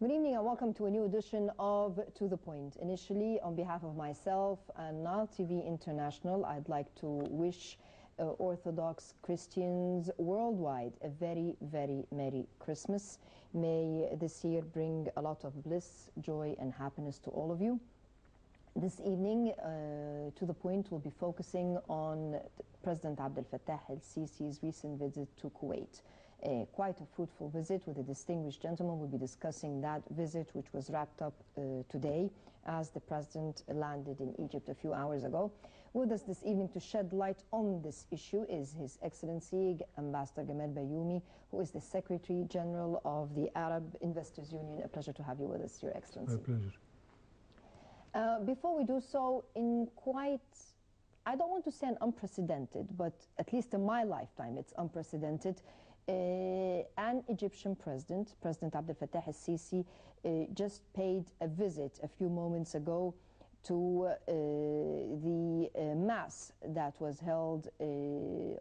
Good evening and welcome to a new edition of To The Point. Initially, on behalf of myself and Nile TV International, I'd like to wish Orthodox Christians worldwide a very, very Merry Christmas. May this year bring a lot of bliss, joy and happiness to all of you. This evening, To The Point will be focusing on President Abdel Fattah el-Sisi's recent visit to Kuwait. Quite a fruitful visit with a distinguished gentleman. We'll be discussing that visit, which was wrapped up today as the president landed in Egypt a few hours ago. With us this evening to shed light on this issue is His Excellency Ambassador Gamal Bayoumi, who is the Secretary General of the Arab Investors Union. A pleasure to have you with us, Your Excellency. My pleasure. Before we do so, in quite, I don't want to say an unprecedented, but at least in my lifetime it's unprecedented, an Egyptian president, President Abdel Fattah el-Sisi, just paid a visit a few moments ago to the Mass that was held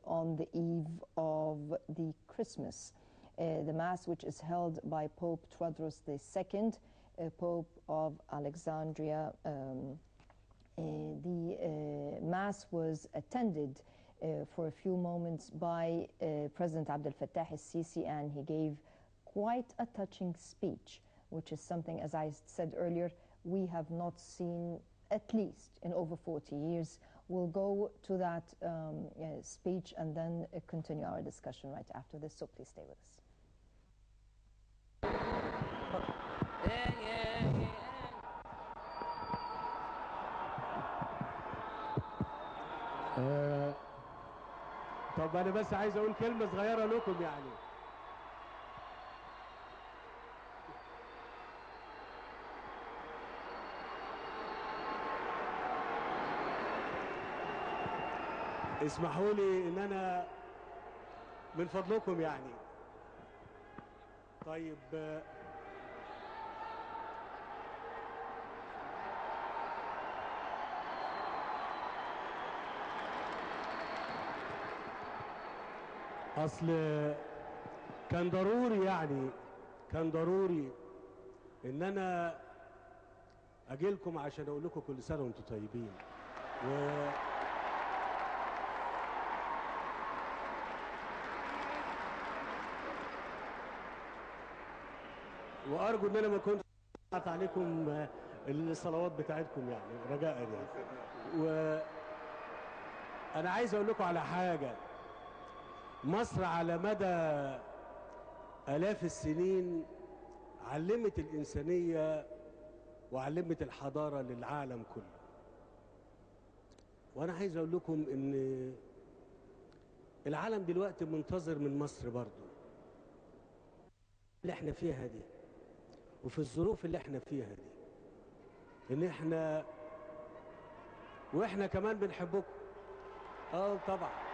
on the eve of the Christmas. The Mass which is held by Pope Tewodros II, Pope of Alexandria. The Mass was attended for a few moments by President Abdel Fattah el-Sisi, and he gave quite a touching speech, which is something, as I said earlier, we have not seen at least in over 40 years. We'll go to that speech and then continue our discussion right after this, so please stay with us. طب أنا بس عايز أقول كلمة صغيرة لكم يعني. اسمحوا لي إن أنا من فضلكم يعني. طيب أصل كان ضروري يعني كان ضروري إن أنا أجيلكم عشان أقول لكم كل سنة وأنتم طيبين. وأرجو إن أنا ما كنتش قطعت عليكم الصلوات بتاعتكم يعني رجاء يعني. وأنا عايز أقول لكم على حاجة. مصر على مدى آلاف السنين علمت الإنسانية وعلمت الحضارة للعالم كله. وأنا عايز أقول لكم إن العالم دلوقتي منتظر من مصر برضو اللي احنا فيها دي، وفي الظروف اللي احنا فيها دي، إن احنا وإحنا كمان بنحبكم. طبعا.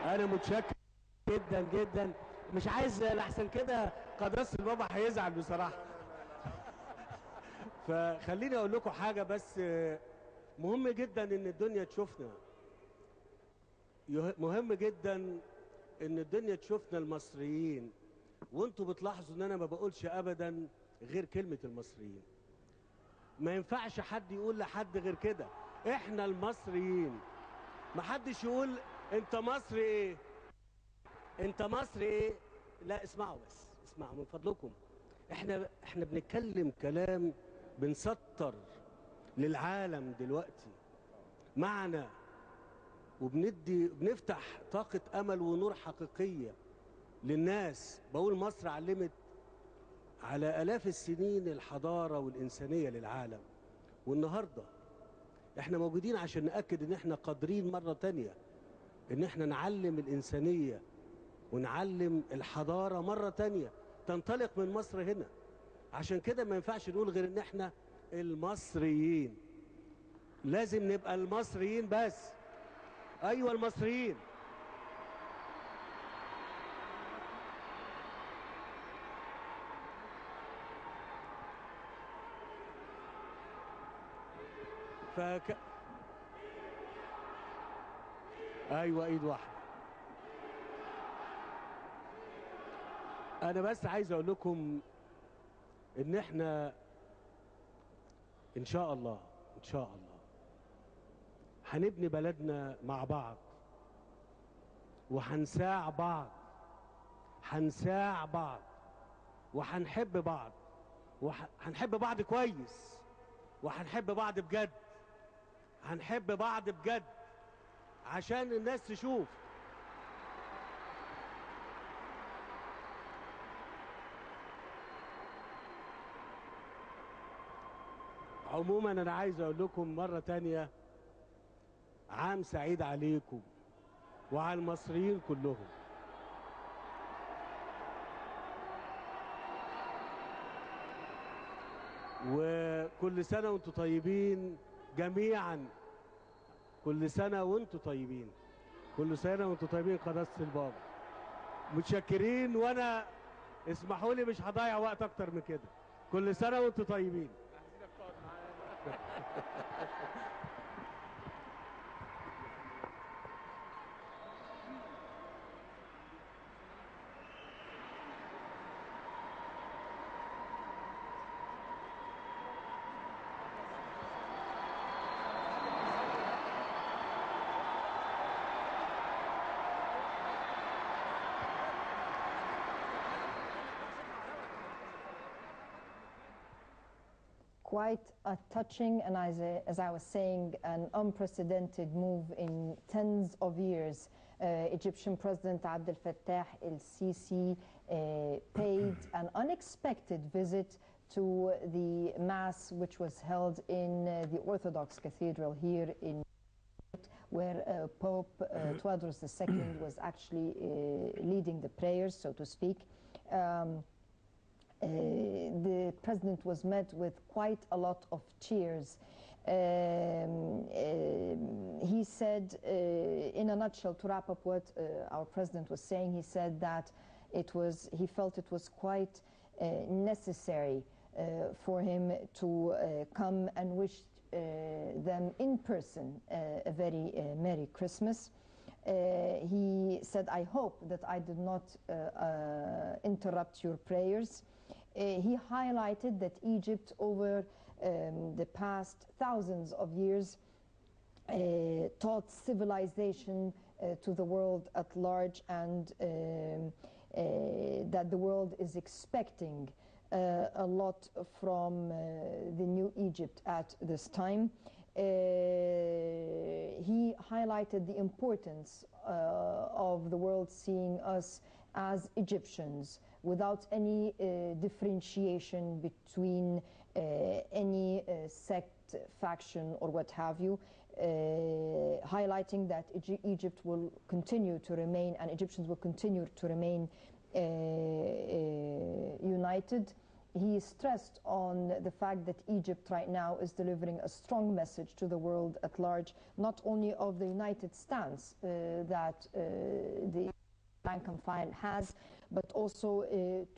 أنا متشكر جدا جدا. مش عايز لحسن كده قداسة البابا هيزعل بصراحة. فخليني أقول لكم حاجة بس مهم جدا إن الدنيا تشوفنا. مهم جدا إن الدنيا تشوفنا المصريين. وانتوا بتلاحظوا إن أنا ما بقولش أبدا غير كلمة المصريين. ما ينفعش حد يقول لحد غير كده. إحنا المصريين. ما حدش يقول انت مصري ايه، انت مصري ايه. لا اسمعوا بس، اسمعوا من فضلكم. احنا بنتكلم كلام بنسطر للعالم دلوقتي معنا، بنفتح طاقة امل ونور حقيقية للناس. بقول مصر علمت على آلاف السنين الحضارة والإنسانية للعالم، والنهاردة احنا موجودين عشان نأكد ان احنا قادرين مرة تانية ان احنا نعلم الإنسانية ونعلم الحضارة مرة تانية تنطلق من مصر هنا. عشان كده ما ينفعش نقول غير ان احنا المصريين، لازم نبقى المصريين بس. ايوه المصريين. ايوه ايد واحده. انا بس عايز اقول لكم ان احنا ان شاء الله ان شاء الله هنبني بلدنا مع بعض، وهنساع بعض، هنساع بعض، وهنحب بعض، وهنحب بعض كويس، وهنحب بعض بجد، هنحب بعض بجد عشان الناس تشوف. عموما انا عايز اقول لكم مرة تانية عام سعيد عليكم وعلى المصريين كلهم. وكل سنة وانتم طيبين جميعا، كل سنة وانتم طيبين، كل سنة وانتم طيبين قداسة البابا. متشكرين، وانا اسمحوا لي مش هضيع وقت اكتر من كده. كل سنة وانتم طيبين. Quite a touching and, as I was saying, an unprecedented move in tens of years. Egyptian President Abdel Fattah el-Sisi paid an unexpected visit to the Mass which was held in the Orthodox Cathedral here in where Pope Tewodros II was actually leading the prayers, so to speak. The president was met with quite a lot of cheers. He said, in a nutshell, to wrap up what our president was saying, he said that he felt it was quite necessary for him to come and wish them in person a very Merry Christmas. He said, I hope that I did not interrupt your prayers. He highlighted that Egypt, over the past thousands of years, taught civilization to the world at large, and that the world is expecting a lot from the new Egypt at this time. He highlighted the importance of the world seeing us as Egyptians, without any differentiation between any sect, faction, or what have you, highlighting that Egypt will continue to remain, and Egyptians will continue to remain united. He stressed on the fact that Egypt right now is delivering a strong message to the world at large, not only of the united stance that the rank and file has, but also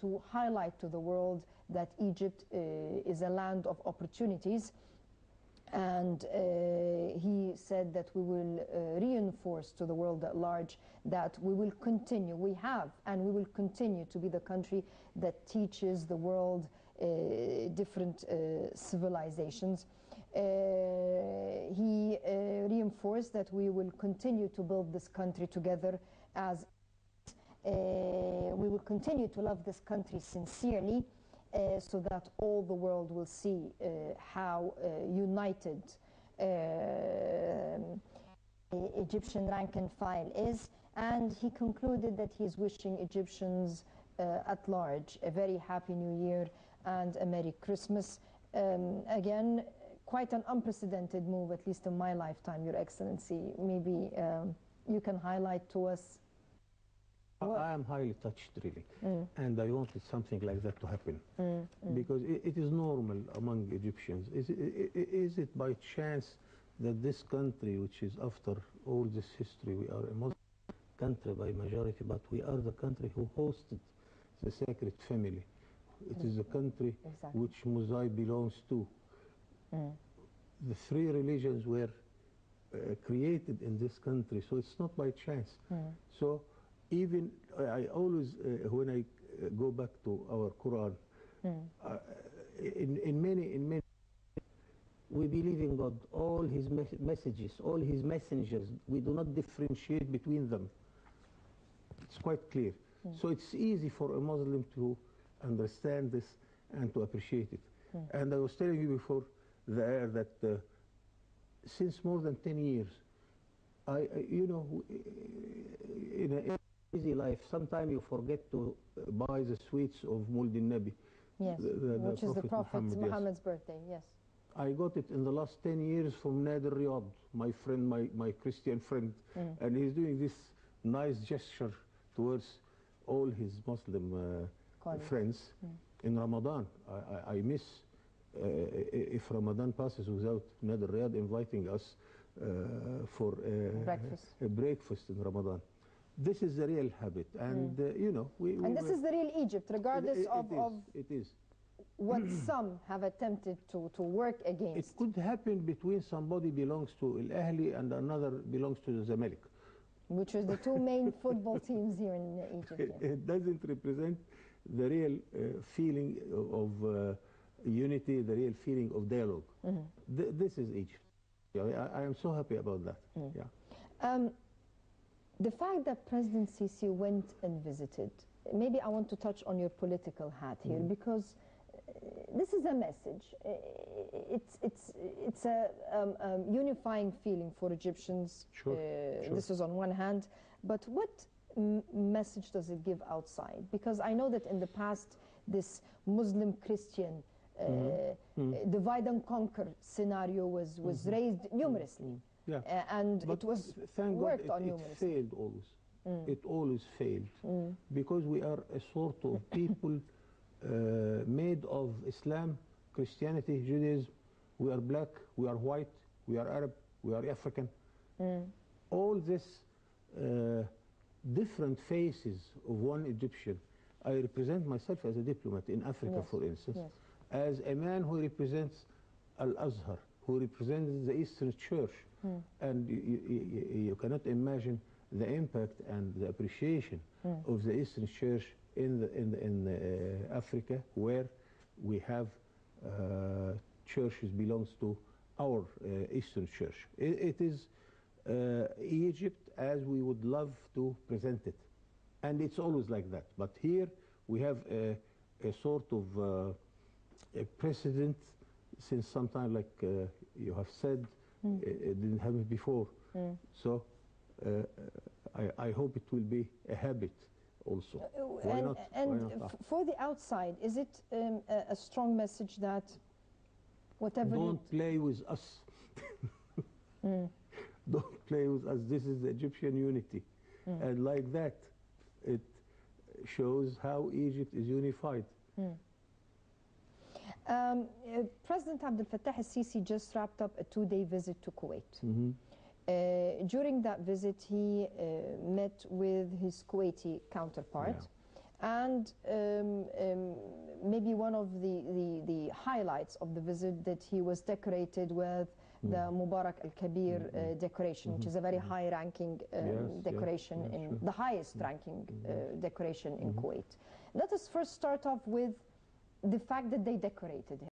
to highlight to the world that Egypt is a land of opportunities. And he said that we will reinforce to the world at large that we will continue, we have, and we will continue to be the country that teaches the world different civilizations. He reinforced that we will continue to build this country together, as we will continue to love this country sincerely, so that all the world will see how united Egyptian rank and file is. And he concluded that he is wishing Egyptians at large a very happy New Year and a Merry Christmas. Again, quite an unprecedented move, at least in my lifetime, Your Excellency. Maybe you can highlight to us. I am highly touched, really, and I wanted something like that to happen because it is normal among Egyptians. Is it by chance that this country, which is after all this history, we are a Muslim country by majority, but we are the country who hosted the Sacred Family. It is the country which Mosai belongs to. The three religions were created in this country, so it's not by chance. So even I always, when I go back to our Quran, in many, we believe in God, all His messages, all His messengers. We do not differentiate between them. It's quite clear. So it's easy for a Muslim to understand this and to appreciate it. And I was telling you before that since more than 10 years, you know, in a busy life, sometimes you forget to buy the sweets of Mould al-Nabi. Yes, which is the Prophet Muhammad's birthday, yes. I got it in the last 10 years from Nader Riyadh, my friend, my Christian friend, and he's doing this nice gesture towards all his Muslim friends in Ramadan. I miss if Ramadan passes without Nader Riyadh inviting us for a breakfast in Ramadan. This is the real habit, and you know, and this is the real Egypt, regardless it is what some have attempted to work against. It could happen between somebody belongs to Al Ahli and another belongs to the Zamalek, which is the two main football teams here in Egypt. It doesn't represent the real feeling of unity, the real feeling of dialogue. This is Egypt. I am so happy about that. The fact that President Sisi went and visited, maybe I want to touch on your political hat here, because this is a message. It's a unifying feeling for Egyptians. Sure. This is on one hand, but what message does it give outside? Because I know that in the past, this Muslim-Christian divide and conquer scenario was raised numerously. And but it was thank worked God on it numerously. failed always. It always failed because we are a sort of people made of Islam, Christianity, Judaism. We are black, we are white, we are Arab, we are African. All this different faces of one Egyptian. I represent myself as a diplomat in Africa, for instance, as a man who represents Al-Azhar, who represents the Eastern Church. And you cannot imagine the impact and the appreciation of the Eastern Church in Africa, where we have churches belongs to our Eastern Church. It is Egypt as we would love to present it, and it's always like that. But here we have a sort of a precedent since some time, like you have said, it didn't happen before. So I hope it will be a habit also. Why not? For the outside, is it a strong message that whatever don't play with us. Don't play with us. This is the Egyptian unity. And like that, it shows how Egypt is unified. President Abdel Fattah al-Sisi just wrapped up a 2-day visit to Kuwait. During that visit, he met with his Kuwaiti counterpart. And maybe one of the highlights of the visit that he was decorated with the Mubarak al-Kabir decoration, which is a very high-ranking decoration, the highest-ranking decoration in Kuwait. Let us first start off with the fact that they decorated him.